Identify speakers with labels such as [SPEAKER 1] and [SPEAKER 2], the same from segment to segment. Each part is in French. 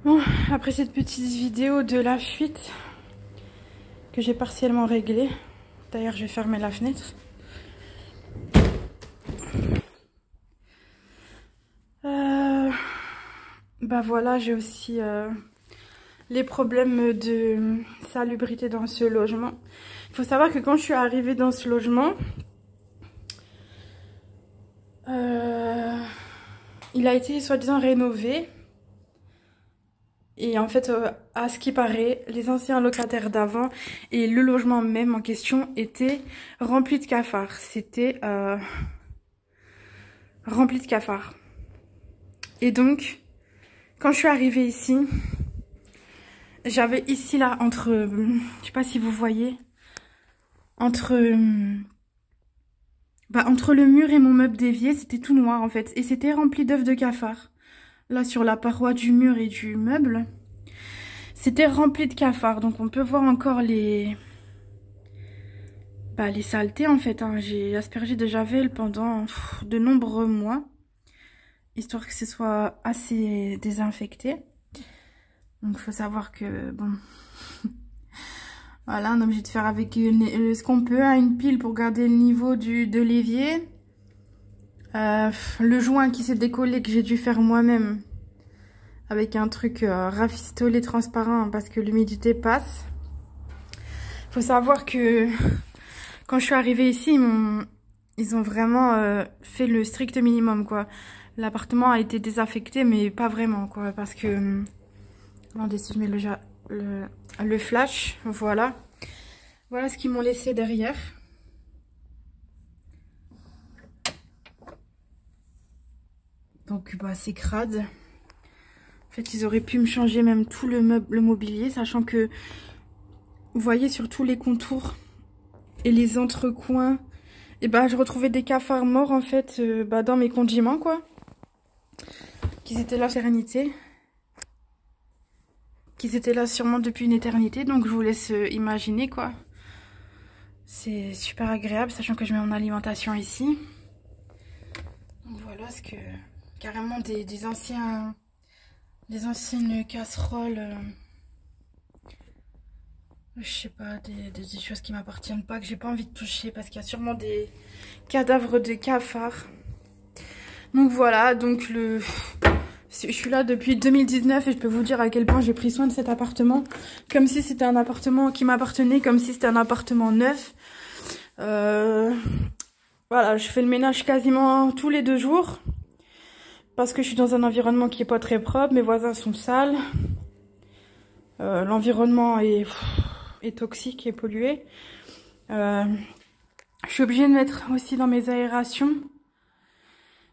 [SPEAKER 1] Bon, après cette petite vidéo de la fuite que j'ai partiellement réglée, d'ailleurs je vais fermer la fenêtre. Bah voilà, j'ai aussi les problèmes de salubrité dans ce logement. Il faut savoir que quand je suis arrivée dans ce logement, il a été soi-disant rénové. Et en fait, à ce qui paraît, les anciens locataires d'avant et le logement même en question étaient remplis de cafards. C'était rempli de cafards. Et donc, quand je suis arrivée ici, j'avais ici là, entre, je sais pas si vous voyez, entre le mur et mon meuble d'évier, c'était tout noir en fait. Et c'était rempli d'œufs de cafards. Là, sur la paroi du mur et du meuble, c'était rempli de cafards. Donc, on peut voir encore les saletés, en fait. Hein. J'ai aspergé de javel pendant de nombreux mois, histoire que ce soit assez désinfecté. Donc, il faut savoir que, bon... voilà, on est obligé de faire avec ce qu'on peut, hein, une pile pour garder le niveau de l'évier. Le joint qui s'est décollé que j'ai dû faire moi-même avec un truc rafistolé transparent parce que l'humidité passe. Faut savoir que quand je suis arrivée ici, ils ont vraiment fait le strict minimum quoi. L'appartement a été désaffecté mais pas vraiment quoi parce que attendez si je mets le flash, voilà ce qu'ils m'ont laissé derrière. Donc bah c'est crade. En fait ils auraient pu me changer même tout le mobilier, sachant que vous voyez sur tous les contours et les entrecoins, et bah je retrouvais des cafards morts en fait dans mes condiments quoi. Qu'ils étaient là sérénité. Qu'ils étaient là sûrement depuis une éternité, donc je vous laisse imaginer quoi. C'est super agréable, sachant que je mets mon alimentation ici. Donc voilà ce que... carrément des anciennes casseroles, je sais pas, des choses qui m'appartiennent pas, que j'ai pas envie de toucher parce qu'il y a sûrement des cadavres de cafards. Donc voilà, donc je suis là depuis 2019 et je peux vous dire à quel point j'ai pris soin de cet appartement, comme si c'était un appartement qui m'appartenait, comme si c'était un appartement neuf. Voilà, je fais le ménage quasiment tous les 2 jours. Parce que je suis dans un environnement qui est pas très propre, mes voisins sont sales. L'environnement est toxique et pollué. Je suis obligée de mettre aussi dans mes aérations,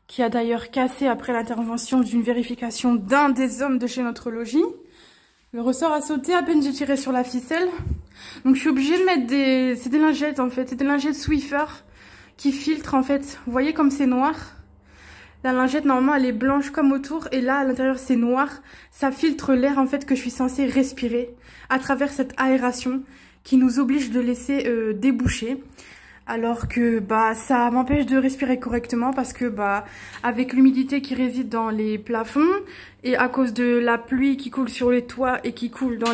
[SPEAKER 1] qui a d'ailleurs cassé après l'intervention d'une vérification d'un des hommes de chez notre logis. Le ressort a sauté à peine j'ai tiré sur la ficelle. Donc je suis obligée de mettre c'est des lingettes en fait, c'est des lingettes Swiffer qui filtrent en fait. Vous voyez comme c'est noir ? La lingette, normalement, elle est blanche comme autour. Et là, à l'intérieur, c'est noir. Ça filtre l'air, en fait, que je suis censée respirer à travers cette aération qui nous oblige de laisser déboucher. Alors que, ça m'empêche de respirer correctement parce que, avec l'humidité qui réside dans les plafonds et à cause de la pluie qui coule sur les toits et qui coule dans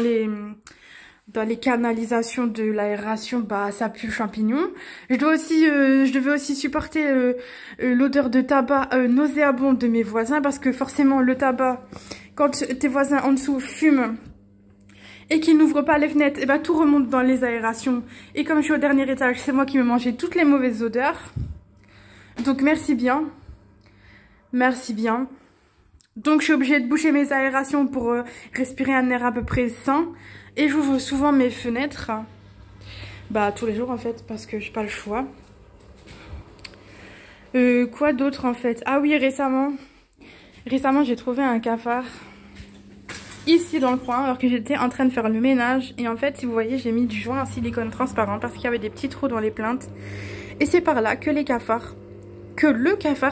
[SPEAKER 1] les canalisations de l'aération, ça pue le champignon. Je devais aussi supporter l'odeur de tabac nauséabonde de mes voisins parce que forcément le tabac, quand tes voisins en dessous fument et qu'ils n'ouvrent pas les fenêtres, tout remonte dans les aérations. Et comme je suis au dernier étage, c'est moi qui me mangeais toutes les mauvaises odeurs. Donc merci bien. Merci bien. Donc je suis obligée de boucher mes aérations pour respirer un air à peu près sain. Et j'ouvre souvent mes fenêtres, tous les jours en fait, parce que j'ai pas le choix. Quoi d'autre en fait? Ah oui, récemment j'ai trouvé un cafard ici dans le coin, alors que j'étais en train de faire le ménage. Et en fait, si vous voyez, j'ai mis du joint en silicone transparent parce qu'il y avait des petits trous dans les plinthes. Et c'est par là que le cafard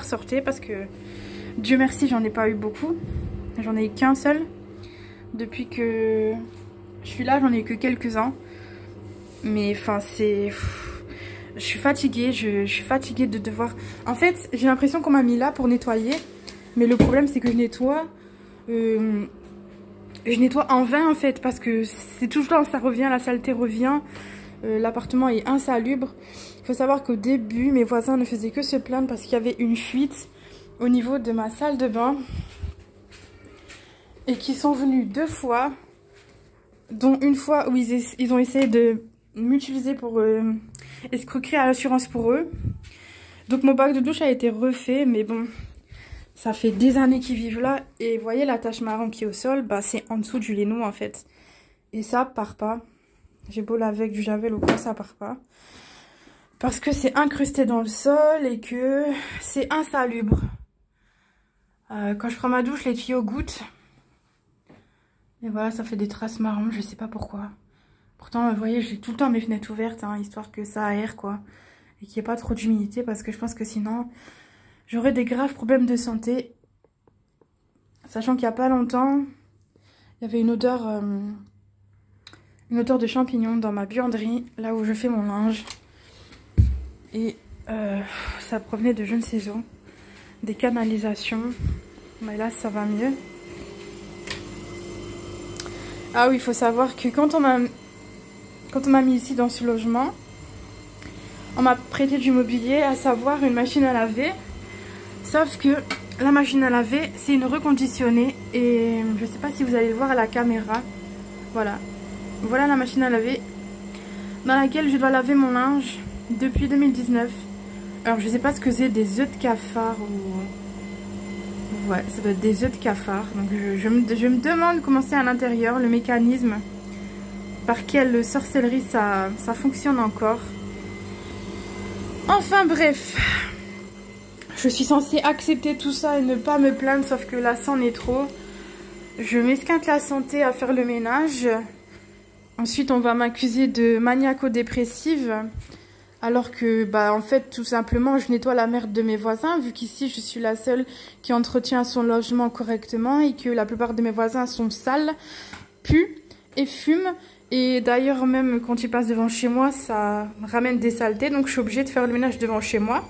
[SPEAKER 1] sortait, parce que Dieu merci, j'en ai pas eu beaucoup. J'en ai eu qu'un seul. Depuis que je suis là, j'en ai eu que quelques-uns. Mais enfin, je suis fatiguée. Je suis fatiguée de devoir... En fait, j'ai l'impression qu'on m'a mis là pour nettoyer. Mais le problème, c'est que je nettoie je nettoie en vain en fait, parce que c'est tout le temps ça revient, la saleté revient. L'appartement est insalubre. Il faut savoir qu'au début, mes voisins ne faisaient que se plaindre parce qu'il y avait une fuite au niveau de ma salle de bain. Et qui sont venus 2 fois, dont une fois où ils ont essayé de m'utiliser pour escroquerie à l'assurance pour eux. Donc mon bac de douche a été refait, mais bon, ça fait des années qu'ils vivent là. Et vous voyez la tache marron qui est au sol, bah c'est en dessous du lino en fait. Et ça part pas. J'ai beau laver avec du javel ou quoi, ça part pas. Parce que c'est incrusté dans le sol et que c'est insalubre. Quand je prends ma douche, les tuyaux goûtent. Et voilà, ça fait des traces marron, je sais pas pourquoi. Pourtant, vous voyez, j'ai tout le temps mes fenêtres ouvertes, hein, histoire que ça aère, quoi. Et qu'il n'y ait pas trop d'humidité, parce que je pense que sinon, j'aurais des graves problèmes de santé. Sachant qu'il n'y a pas longtemps, il y avait une odeur de champignons dans ma buanderie, là où je fais mon linge. Et ça provenait de je ne sais où, des canalisations. Mais là, ça va mieux. Ah oui, il faut savoir que quand on m'a mis ici dans ce logement, on m'a prêté du mobilier, à savoir une machine à laver. Sauf que la machine à laver, c'est une reconditionnée. Et je ne sais pas si vous allez le voir à la caméra. Voilà. Voilà la machine à laver dans laquelle je dois laver mon linge depuis 2019. Alors je sais pas ce que c'est, des œufs de cafard ou... Ouais, ça doit être des œufs de cafard. Donc je me demande comment c'est à l'intérieur, le mécanisme. Par quelle sorcellerie ça fonctionne encore. Enfin bref. Je suis censée accepter tout ça et ne pas me plaindre, sauf que là c'en est trop. Je m'esquinte la santé à faire le ménage. Ensuite on va m'accuser de maniaco-dépressive. Alors que, bah, en fait, tout simplement, je nettoie la merde de mes voisins, vu qu'ici, je suis la seule qui entretient son logement correctement et que la plupart de mes voisins sont sales, puent et fument. Et d'ailleurs, même quand ils passent devant chez moi, ça ramène des saletés, donc je suis obligée de faire le ménage devant chez moi.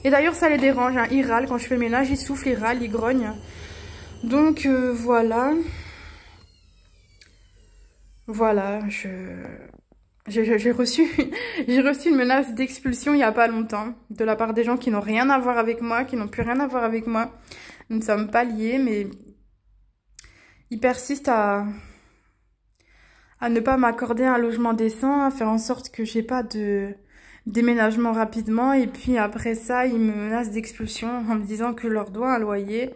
[SPEAKER 1] Et d'ailleurs, ça les dérange, hein. Ils râlent quand je fais le ménage, ils soufflent, ils râlent, ils grognent. Donc, voilà. Voilà, j'ai reçu une menace d'expulsion il n'y a pas longtemps de la part des gens qui n'ont rien à voir avec moi, qui n'ont plus rien à voir avec moi. Nous ne sommes pas liés, mais ils persistent à ne pas m'accorder un logement décent, à faire en sorte que j'ai pas de déménagement rapidement. Et puis après ça, ils me menacent d'expulsion en me disant que je leur dois un loyer.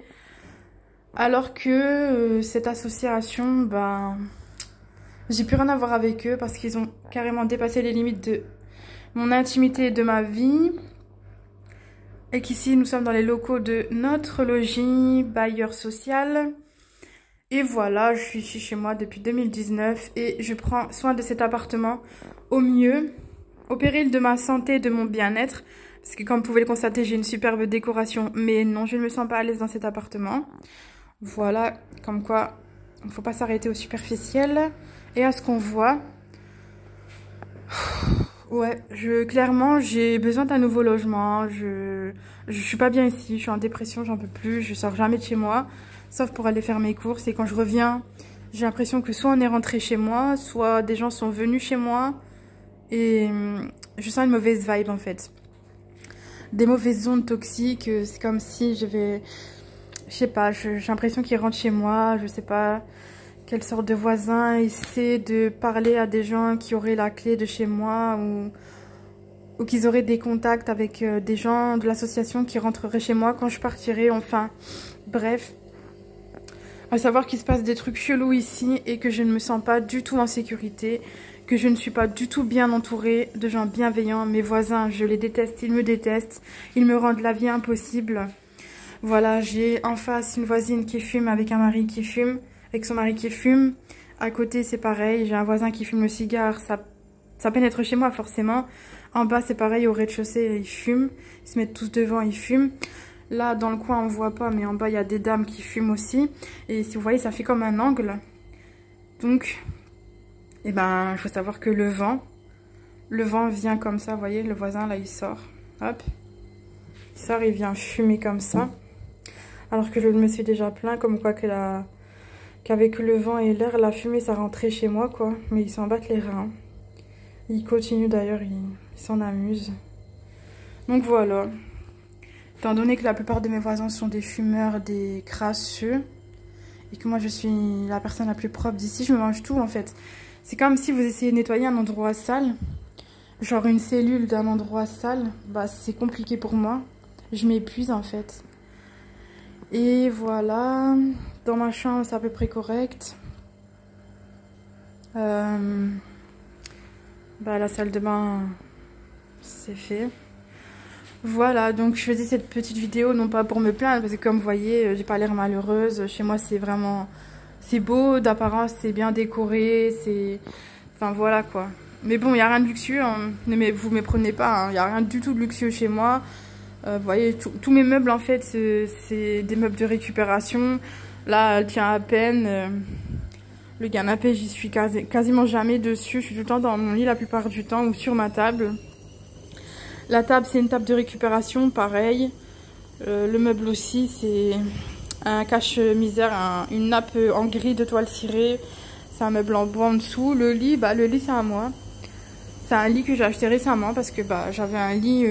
[SPEAKER 1] Alors que cette association, ben... j'ai plus rien à voir avec eux parce qu'ils ont carrément dépassé les limites de mon intimité et de ma vie. Et qu'ici, nous sommes dans les locaux de notre logis, bailleur social. Et voilà, je suis ici chez moi depuis 2019 et je prends soin de cet appartement au mieux, au péril de ma santé et de mon bien-être. Parce que comme vous pouvez le constater, j'ai une superbe décoration, mais non, je ne me sens pas à l'aise dans cet appartement. Voilà, comme quoi, il ne faut pas s'arrêter au superficiel. Et à ce qu'on voit, ouais, clairement, j'ai besoin d'un nouveau logement. Je suis pas bien ici, je suis en dépression, j'en peux plus, je sors jamais de chez moi, sauf pour aller faire mes courses. Et quand je reviens, j'ai l'impression que soit on est rentré chez moi, soit des gens sont venus chez moi. Et je sens une mauvaise vibe en fait. Des mauvaises ondes toxiques, c'est comme si je sais pas, j'ai l'impression qu'ils rentrent chez moi, je sais pas... quelle sorte de voisin essaie de parler à des gens qui auraient la clé de chez moi ou qu'ils auraient des contacts avec des gens de l'association qui rentreraient chez moi quand je partirais. Enfin, bref. À savoir qu'il se passe des trucs chelous ici et que je ne me sens pas du tout en sécurité, que je ne suis pas du tout bien entourée de gens bienveillants. Mes voisins, je les déteste, ils me détestent, ils me rendent la vie impossible. Voilà, j'ai en face une voisine qui fume avec un mari qui fume. Avec son mari qui fume. À côté, c'est pareil. J'ai un voisin qui fume le cigare. Ça pénètre chez moi, forcément. En bas, c'est pareil. Au rez-de-chaussée, ils fument. Ils se mettent tous devant, ils fument. Là, dans le coin, on voit pas. Mais en bas, il y a des dames qui fument aussi. Et si vous voyez, ça fait comme un angle. Donc, eh ben, il faut savoir que le vent vient comme ça. Vous voyez, le voisin, là, il sort. Hop. Il sort, il vient fumer comme ça. Alors que je me suis déjà plaint, comme quoi que qu'avec le vent et l'air, la fumée, ça rentrait chez moi, quoi. Mais ils s'en battent les reins. Ils continuent d'ailleurs, ils s'en amusent. Donc voilà. Étant donné que la plupart de mes voisins sont des fumeurs, des crasseux, et que moi je suis la personne la plus propre d'ici, je me mange tout en fait. C'est comme si vous essayez de nettoyer un endroit sale, genre une cellule d'un endroit sale, bah c'est compliqué pour moi. Je m'épuise en fait. Et voilà, dans ma chambre c'est à peu près correct. Bah la salle de bain c'est fait. Voilà, donc je faisais cette petite vidéo non pas pour me plaindre, parce que comme vous voyez, j'ai pas l'air malheureuse. Chez moi c'est vraiment, c'est beau d'apparence, c'est bien décoré, c'est, enfin voilà quoi. Mais bon, il y a rien de luxueux, hein. Vous méprenez pas, il y a rien du tout de luxueux chez moi. Vous voyez, tous mes meubles en fait, c'est des meubles de récupération. Là, elle tient à peine. Le canapé, j'y suis quasiment jamais dessus. Je suis tout le temps dans mon lit la plupart du temps ou sur ma table. La table, c'est une table de récupération, pareil. Le meuble aussi, c'est un cache-misère, une nappe en gris de toile cirée. C'est un meuble en bois en dessous. Le lit, c'est à moi. C'est un lit que j'ai acheté récemment parce que j'avais un lit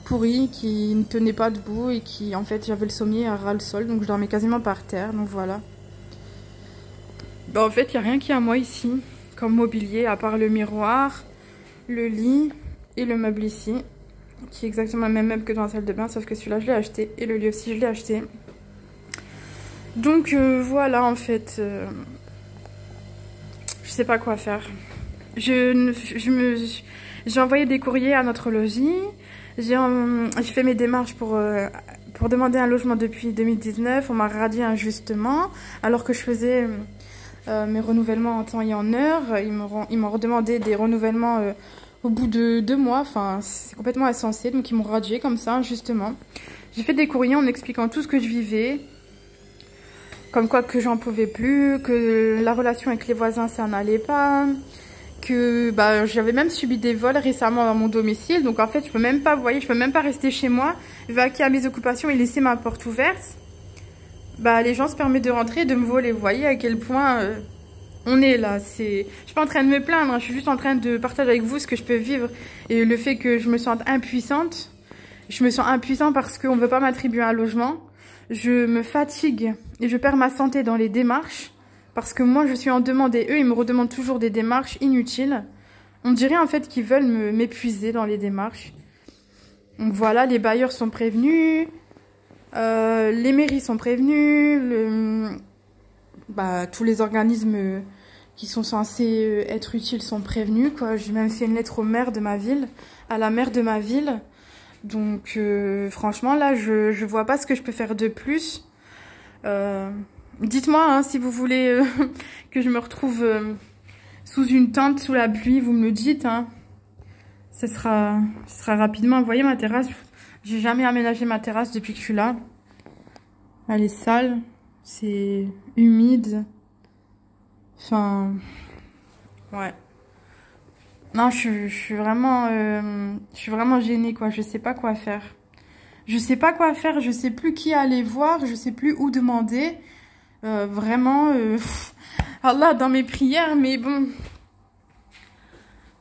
[SPEAKER 1] pourri qui ne tenait pas debout et qui, en fait, j'avais le sommier à ras le sol. Donc je dormais quasiment par terre, donc voilà. En fait, il n'y a rien qui est à moi ici, comme mobilier, à part le miroir, le lit et le meuble ici, qui est exactement le même meuble que dans la salle de bain, sauf que celui-là, je l'ai acheté, et le lit aussi, je l'ai acheté. Donc, voilà, en fait, je sais pas quoi faire. J'ai envoyé des courriers à notre logis, j'ai fait mes démarches pour demander un logement depuis 2019, on m'a radié injustement, alors que je faisais... mes renouvellements en temps et en heure. Ils m'ont redemandé des renouvellements au bout de 2 mois. Enfin, c'est complètement insensé. Donc, ils m'ont radié comme ça, justement. J'ai fait des courriers en expliquant tout ce que je vivais. Comme quoi que j'en pouvais plus, que la relation avec les voisins, ça n'allait pas. Que j'avais même subi des vols récemment dans mon domicile. Donc, en fait, je peux même pas, vous voyez, je peux même pas rester chez moi, vaquer à mes occupations et laisser ma porte ouverte. Les gens se permettent de rentrer et de me voler. Vous voyez à quel point on est là. Je suis pas en train de me plaindre, hein. Je suis juste en train de partager avec vous ce que je peux vivre. Et le fait que je me sente impuissante. Je me sens impuissante parce qu'on ne veut pas m'attribuer un logement. Je me fatigue et je perds ma santé dans les démarches. Parce que moi, je suis en demande et eux, ils me redemandent toujours des démarches inutiles. On dirait en fait qu'ils veulent m'épuiser dans les démarches. Donc voilà, les bailleurs sont prévenus. Les mairies sont prévenues, tous les organismes qui sont censés être utiles sont prévenus, quoi. J'ai même fait une lettre au maire de ma ville, à la maire de ma ville. Donc franchement là, je vois pas ce que je peux faire de plus. Dites-moi hein, si vous voulez que je me retrouve sous une tente, sous la pluie, vous me le dites. Hein. Ce sera rapidement. Vous voyez ma terrasse. J'ai jamais aménagé ma terrasse depuis que je suis là. Elle est sale, c'est humide. Enfin, ouais. Non, je suis vraiment gênée quoi. Je sais pas quoi faire. Je sais pas quoi faire. Je sais plus qui aller voir. Je sais plus où demander. Vraiment, Allah dans mes prières. Mais bon.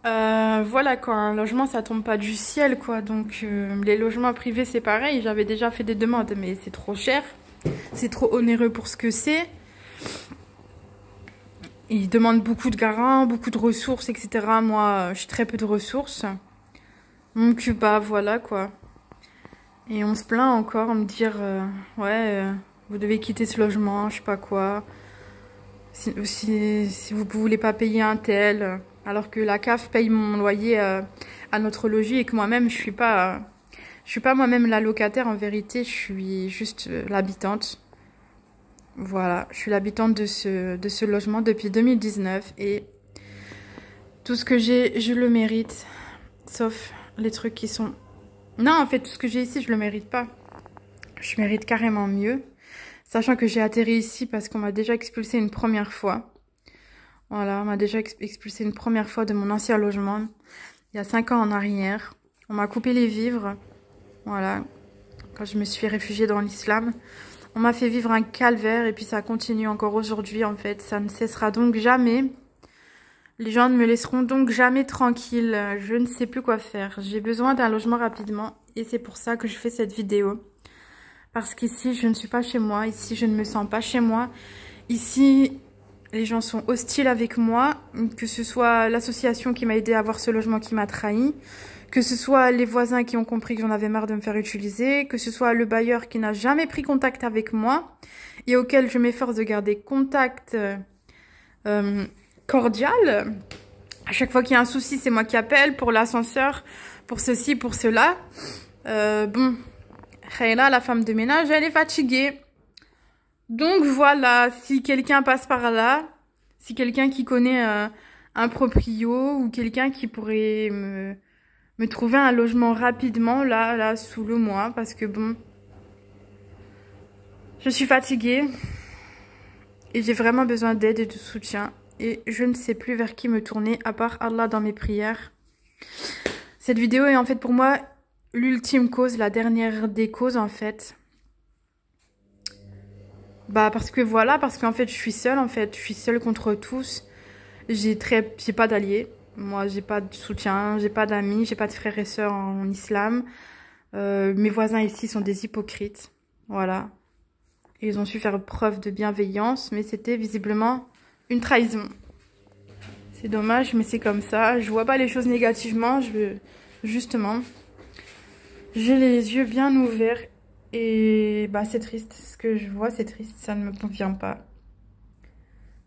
[SPEAKER 1] Voilà quoi, un logement ça tombe pas du ciel quoi, donc les logements privés c'est pareil, j'avais déjà fait des demandes mais c'est trop cher, c'est trop onéreux pour ce que c'est. Ils demandent beaucoup de garants, beaucoup de ressources etc. Moi j'ai très peu de ressources, donc voilà quoi. Et on se plaint encore, on me dire ouais vous devez quitter ce logement, je sais pas quoi, si vous voulez pas payer un tel... Alors que la CAF paye mon loyer à notre logis et que moi-même, je suis pas moi-même la locataire. En vérité, je suis juste l'habitante. Voilà, je suis l'habitante de ce logement depuis 2019 et tout ce que j'ai, je le mérite. Sauf les trucs qui sont... Non, en fait, tout ce que j'ai ici, je le mérite pas. Je mérite carrément mieux. Sachant que j'ai atterri ici parce qu'on m'a déjà expulsé une première fois. Voilà, on m'a déjà expulsé une première fois de mon ancien logement, il y a 5 ans en arrière. On m'a coupé les vivres, voilà, quand je me suis réfugiée dans l'islam. On m'a fait vivre un calvaire et puis ça continue encore aujourd'hui en fait. Ça ne cessera donc jamais. Les gens ne me laisseront donc jamais tranquille. Je ne sais plus quoi faire. J'ai besoin d'un logement rapidement et c'est pour ça que je fais cette vidéo. Parce qu'ici, je ne suis pas chez moi. Ici, je ne me sens pas chez moi. Ici, les gens sont hostiles avec moi. Que ce soit l'association qui m'a aidé à avoir ce logement qui m'a trahi. Que ce soit les voisins qui ont compris que j'en avais marre de me faire utiliser, que ce soit le bailleur qui n'a jamais pris contact avec moi et auquel je m'efforce de garder contact cordial. À chaque fois qu'il y a un souci, c'est moi qui appelle pour l'ascenseur, pour ceci, pour cela. Bon, Khaira, la femme de ménage, elle est fatiguée. Donc voilà, si quelqu'un passe par là, si quelqu'un qui connaît un proprio ou quelqu'un qui pourrait me trouver un logement rapidement, là, sous le mois, parce que bon, je suis fatiguée et j'ai vraiment besoin d'aide et de soutien et je ne sais plus vers qui me tourner à part Allah dans mes prières. Cette vidéo est en fait pour moi l'ultime cause, la dernière des causes en fait. Bah parce que voilà, parce qu'en fait je suis seule en fait, je suis seule contre tous. J'ai pas d'alliés. Moi, j'ai pas de soutien, j'ai pas d'amis, j'ai pas de frères et sœurs en islam. Mes voisins ici sont des hypocrites. Voilà. Ils ont su faire preuve de bienveillance, mais c'était visiblement une trahison. C'est dommage, mais c'est comme ça. Je vois pas les choses négativement. Justement, j'ai les yeux bien ouverts. Et bah c'est triste. Ce que je vois, c'est triste. Ça ne me convient pas.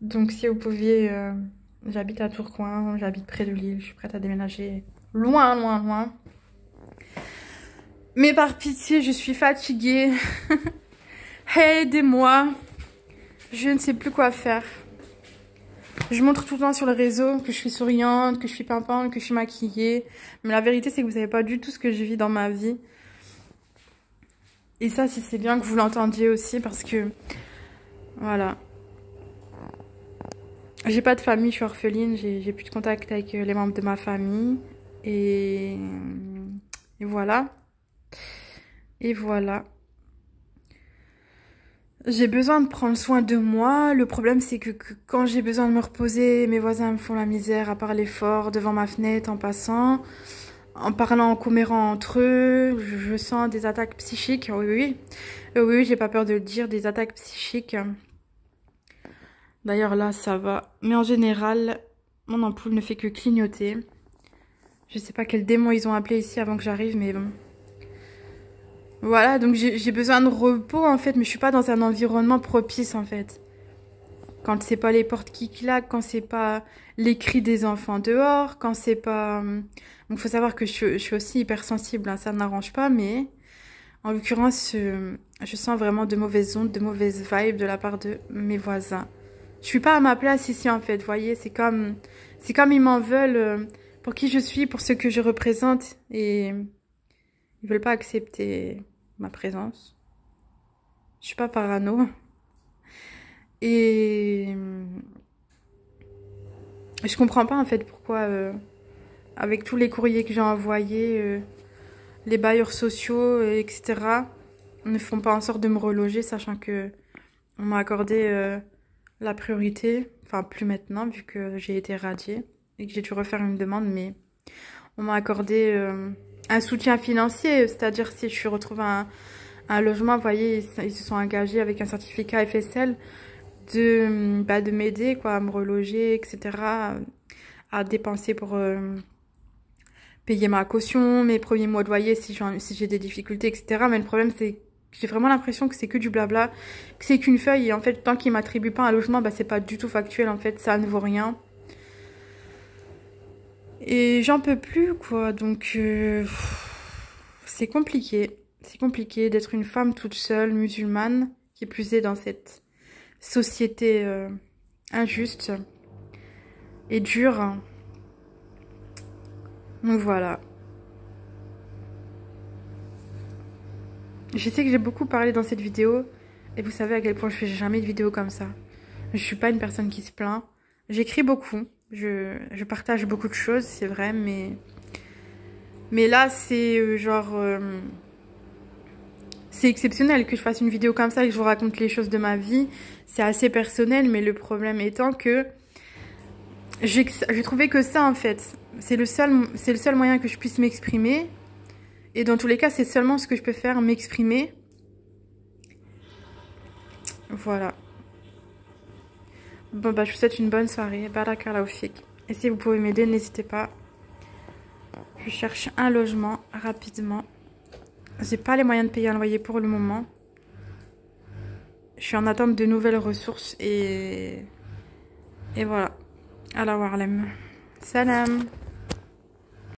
[SPEAKER 1] Donc si vous pouviez... J'habite à Tourcoing, j'habite près de Lille, je suis prête à déménager loin, loin, loin. Mais par pitié, je suis fatiguée. Aidez-moi. Je ne sais plus quoi faire. Je montre tout le temps sur le réseau que je suis souriante, que je suis pimpante, que je suis maquillée. Mais la vérité, c'est que vous savez pas du tout ce que je vis dans ma vie. Et ça, c'est bien que vous l'entendiez aussi parce que... Voilà. J'ai pas de famille, je suis orpheline, j'ai plus de contact avec les membres de ma famille. Et voilà. Et voilà. J'ai besoin de prendre soin de moi. Le problème, c'est que quand j'ai besoin de me reposer, mes voisins me font la misère à parler fort devant ma fenêtre en passant, en parlant, en commérant entre eux. Je sens des attaques psychiques. Oui, oui. Oui, j'ai pas peur de le dire, des attaques psychiques. D'ailleurs, là, ça va. Mais en général, mon ampoule ne fait que clignoter. Je sais pas quel démon ils ont appelé ici avant que j'arrive, mais bon. Voilà, donc j'ai besoin de repos, en fait, mais je suis pas dans un environnement propice, en fait. Quand c'est pas les portes qui claquent, quand c'est pas les cris des enfants dehors, quand c'est pas... Donc, faut savoir que je suis aussi hypersensible, hein, ça n'arrange pas, mais... En l'occurrence, je sens vraiment de mauvaises ondes, de mauvaises vibes de la part de mes voisins. Je suis pas à ma place ici en fait, vous voyez, c'est comme ils m'en veulent pour qui je suis, pour ce que je représente et ils veulent pas accepter ma présence. Je suis pas parano et je comprends pas en fait pourquoi avec tous les courriers que j'ai envoyés, les bailleurs sociaux, etc. ne font pas en sorte de me reloger, sachant que on m'a accordé la priorité, enfin plus maintenant vu que j'ai été radiée et que j'ai dû refaire une demande, mais on m'a accordé un soutien financier, c'est-à-dire si je retrouve un logement, vous voyez, ils se sont engagés avec un certificat FSL de m'aider quoi, à me reloger, etc., à dépenser pour payer ma caution, mes premiers mois de loyer si j'ai des difficultés, etc. Mais le problème c'est j'ai vraiment l'impression que c'est que du blabla, que c'est qu'une feuille et en fait tant qu'ils m'attribuent pas un logement, bah c'est pas du tout factuel en fait, ça ne vaut rien. Et j'en peux plus quoi, donc c'est compliqué d'être une femme toute seule, musulmane, qui plus est dans cette société injuste et dure. Donc voilà. Je sais que j'ai beaucoup parlé dans cette vidéo et vous savez à quel point je fais jamais de vidéo comme ça. Je suis pas une personne qui se plaint. J'écris beaucoup, je partage beaucoup de choses, c'est vrai, mais là c'est c'est exceptionnel que je fasse une vidéo comme ça et que je vous raconte les choses de ma vie. C'est assez personnel, mais le problème étant que j'ai trouvé que ça, en fait, c'est le seul moyen que je puisse m'exprimer. Et dans tous les cas, c'est seulement ce que je peux faire, m'exprimer. Voilà. Bon, bah, je vous souhaite une bonne soirée. Barakallahu fik. Et si vous pouvez m'aider, n'hésitez pas. Je cherche un logement rapidement. J'ai pas les moyens de payer un loyer pour le moment. Je suis en attente de nouvelles ressources et voilà. Allah wa'alam. Salam.